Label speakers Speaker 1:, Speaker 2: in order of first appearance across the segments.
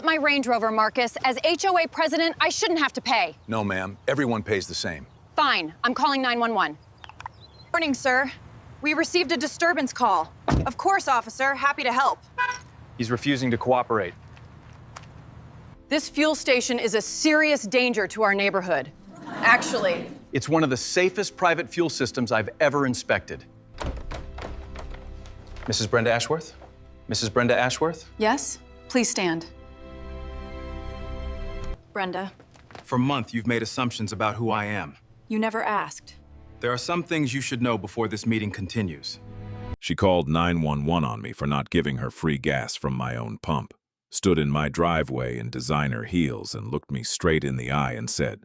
Speaker 1: up my Range Rover, Marcus. As HOA president, I shouldn't have to pay.
Speaker 2: No, ma'am. Everyone pays the same.
Speaker 1: Fine. I'm calling 911.
Speaker 3: Morning, sir. We received a disturbance call. Of course, officer. Happy to help.
Speaker 4: He's refusing to cooperate.
Speaker 1: This fuel station is a serious danger to our neighborhood. Actually,
Speaker 4: It's one of the safest private fuel systems I've ever inspected. Mrs. Brenda Ashworth? Mrs. Brenda Ashworth?
Speaker 5: Yes? Please stand. Brenda,
Speaker 6: For a month, you've made assumptions about who I am.
Speaker 5: you never asked.
Speaker 6: There are some things you should know before this meeting continues.
Speaker 7: She called 911 on me for not giving her free gas from my own pump, stood in my driveway in designer heels and looked me straight in the eye and said,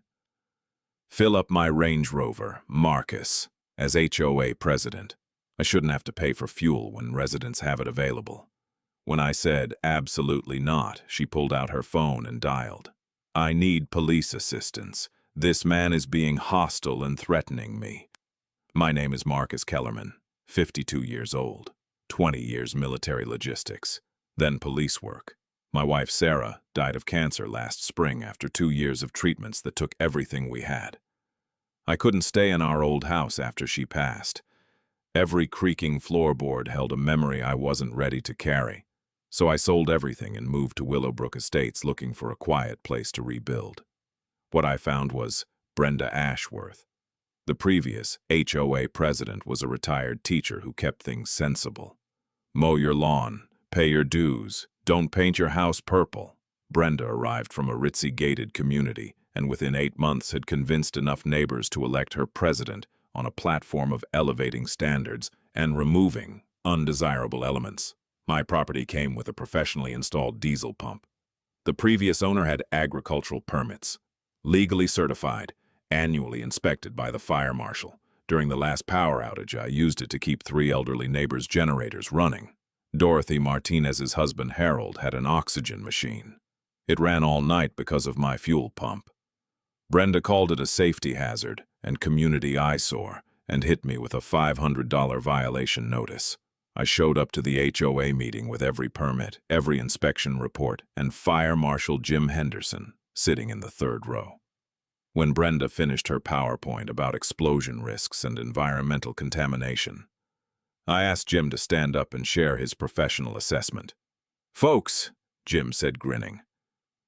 Speaker 7: "Fill up my Range Rover, Marcus, as HOA president. I shouldn't have to pay for fuel when residents have it available." When I said, "Absolutely not," she pulled out her phone and dialed. "I need police assistance. This man is being hostile and threatening me." My name is Marcus Kellerman, 52 years old, 20 years military logistics, then police work. My wife, Sarah, died of cancer last spring after 2 years of treatments that took everything we had. I couldn't stay in our old house after she passed. Every creaking floorboard held a memory I wasn't ready to carry, so I sold everything and moved to Willowbrook Estates looking for a quiet place to rebuild. What I found was Brenda Ashworth. The previous HOA president was a retired teacher who kept things sensible. Mow your lawn, pay your dues, don't paint your house purple. Brenda arrived from a ritzy gated community and within 8 months had convinced enough neighbors to elect her president on a platform of elevating standards and removing undesirable elements. My property came with a professionally installed diesel pump. The previous owner had agricultural permits, legally certified, annually inspected by the fire marshal. During the last power outage, I used it to keep 3 elderly neighbors' generators running. Dorothy Martinez's husband, Harold, had an oxygen machine. It ran all night because of my fuel pump. Brenda called it a safety hazard and community eyesore and hit me with a $500 violation notice. I showed up to the HOA meeting with every permit, every inspection report, and Fire Marshal Jim Henderson sitting in the 3rd row. When Brenda finished her PowerPoint about explosion risks and environmental contamination, I asked Jim to stand up and share his professional assessment. "Folks," Jim said, grinning,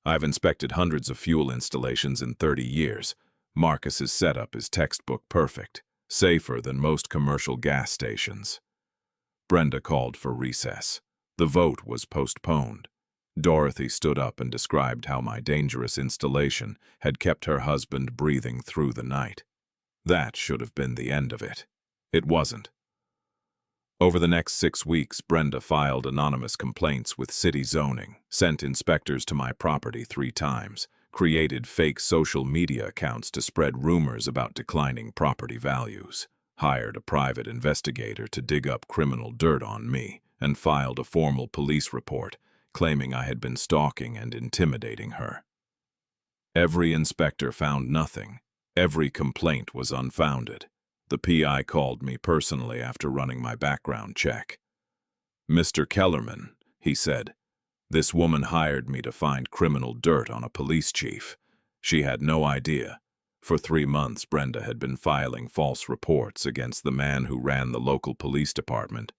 Speaker 7: "I've inspected hundreds of fuel installations in 30 years. Marcus's setup is textbook perfect, safer than most commercial gas stations." Brenda called for recess. The vote was postponed. Dorothy stood up and described how my dangerous installation had kept her husband breathing through the night. That should have been the end of it. It wasn't. Over the next 6 weeks, Brenda filed anonymous complaints with city zoning, sent inspectors to my property 3 times, created fake social media accounts to spread rumors about declining property values, hired a private investigator to dig up criminal dirt on me, and filed a formal police report claiming I had been stalking and intimidating her. Every inspector found nothing. Every complaint was unfounded. The PI called me personally after running my background check. "Mr. Kellerman," he said, "this woman hired me to find criminal dirt on a police chief. She had no idea. For 3 months, Brenda had been filing false reports against the man who ran the local police department,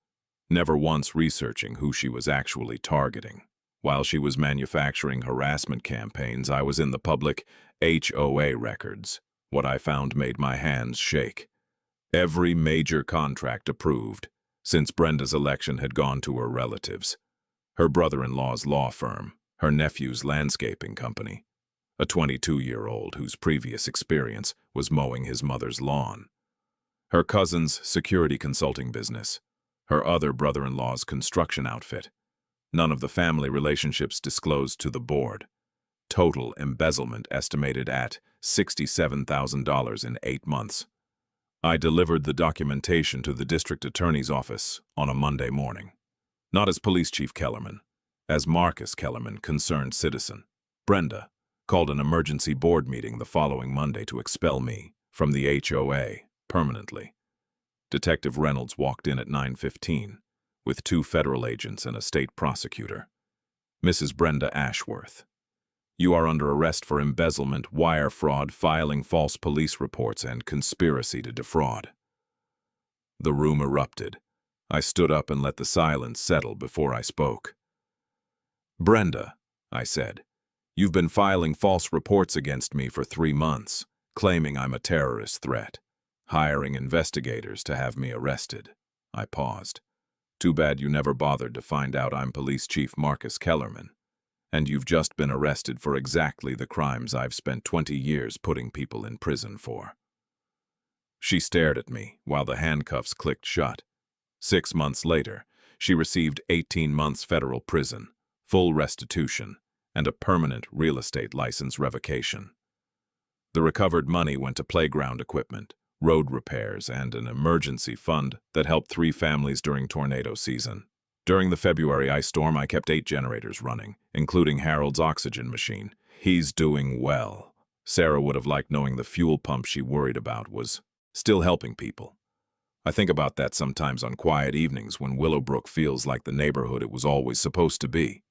Speaker 7: never once researching who she was actually targeting. While she was manufacturing harassment campaigns, I was in the public HOA records. What I found made my hands shake. Every major contract approved, since Brenda's election had gone to her relatives. Her brother-in-law's law firm, her nephew's landscaping company, a 22-year-old whose previous experience was mowing his mother's lawn, her cousin's security consulting business, her other brother-in-law's construction outfit. None of the family relationships disclosed to the board. Total embezzlement estimated at $67,000 in 8 months. I delivered the documentation to the district attorney's office on a Monday morning. Not as Police Chief Kellerman, as Marcus Kellerman, concerned citizen. Brenda called an emergency board meeting the following Monday to expel me from the HOA permanently. Detective Reynolds walked in at 9:15 with 2 federal agents and a state prosecutor. Mrs. Brenda Ashworth. You are under arrest for embezzlement, wire fraud, filing false police reports, and conspiracy to defraud. The room erupted. I stood up and let the silence settle before I spoke. Brenda, I said, you've been filing false reports against me for 3 months, claiming I'm a terrorist threat, hiring investigators to have me arrested. I paused. Too bad you never bothered to find out I'm Police Chief Marcus Kellerman, and you've just been arrested for exactly the crimes I've spent 20 years putting people in prison for. She stared at me while the handcuffs clicked shut. 6 months later, she received 18 months federal prison, full restitution, and a permanent real estate license revocation. The recovered money went to playground equipment, road repairs, and an emergency fund that helped 3 families during tornado season. During the February ice storm, I kept 8 generators running, including Harold's oxygen machine. He's doing well. Sarah would have liked knowing the fuel pump she worried about was still helping people. I think about that sometimes on quiet evenings when Willowbrook feels like the neighborhood it was always supposed to be.